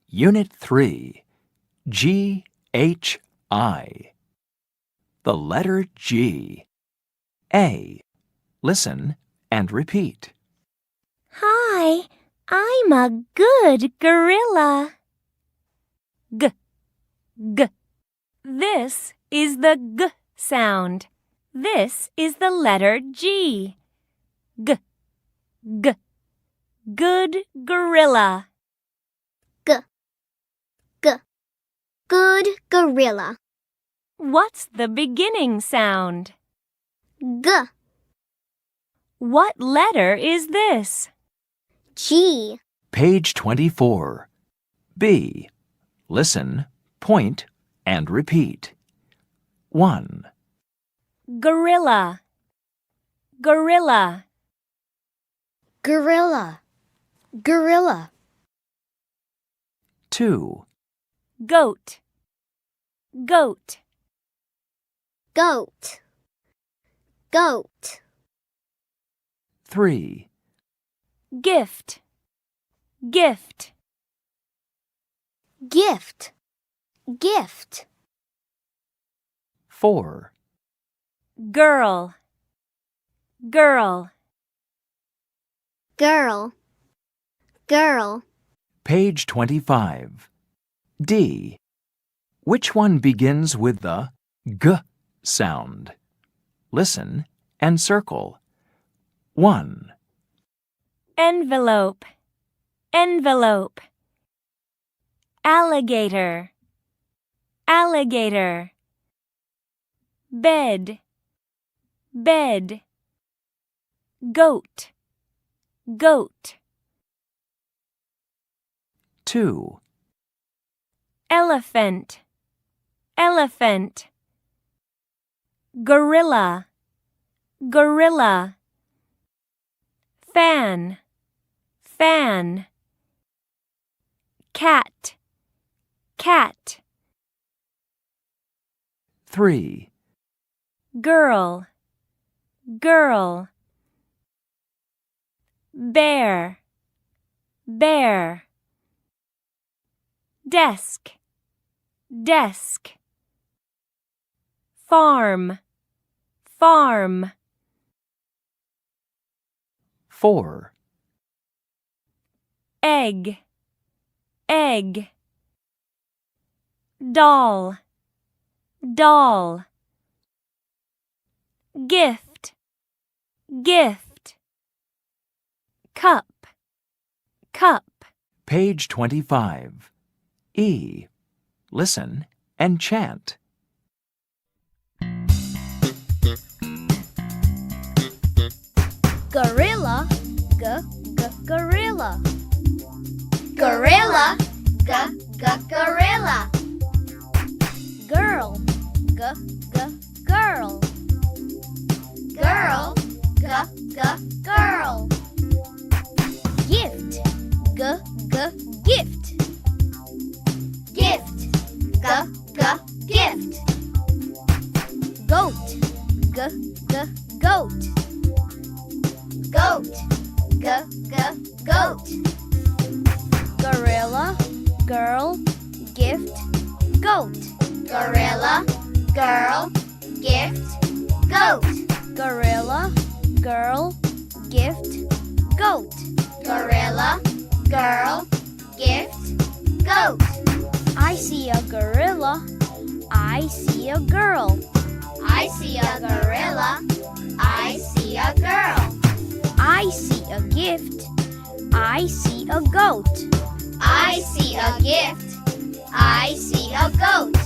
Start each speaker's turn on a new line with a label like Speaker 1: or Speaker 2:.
Speaker 1: Unit 3, G-H-I. The letter G. A. Listen and repeat.
Speaker 2: Hi, I'm a good gorilla. G, G. This is the G sound. This is the letter G. G, G. Good gorilla.
Speaker 3: G, G. Good gorilla.
Speaker 2: What's the beginning sound?
Speaker 3: G,
Speaker 2: What letter is this?
Speaker 3: G.
Speaker 1: Page 24. B. Listen, point, and repeat. 1,
Speaker 2: Gorilla, gorilla.
Speaker 3: Gorilla, gorilla.
Speaker 1: 2,
Speaker 2: Goat, goat.
Speaker 3: Goat, goat.
Speaker 1: 3,
Speaker 2: Gift, gift.
Speaker 3: Gift, gift.
Speaker 1: 4,
Speaker 2: Girl, girl.
Speaker 3: Girl, girl.
Speaker 1: Page 25. D. Which one begins with the G sound? Listen and circle. 1,
Speaker 2: Envelope, envelope. Alligator, alligator. Bed, bed. Goat, goat.
Speaker 1: 2,
Speaker 2: Elephant, elephant. Gorilla, gorilla. Fan, fan. Cat, cat.
Speaker 1: 3,
Speaker 2: Girl, girl. Bear, bear. Desk, desk. Farm, farm.
Speaker 1: 4,
Speaker 2: Egg, egg. Doll, doll. Gift, gift. Cup, cup.
Speaker 1: Page 25. E. Listen and chant.
Speaker 3: Gorilla, gorilla. Gorilla, gorilla. Girl, girl. Girl, girl. Gift, gift. Gift, gift. Goat, goat. Goat, goat. Gorilla, girl, gift, goat. Gorilla, girl, gift, goat. Gorilla, girl, gift, goat. Gorilla, girl, gift, goat. I see a gorilla. I see a girl. I see a gorilla. I see a girl. I see a gift. I see a goat. I see a gift. I see a goat.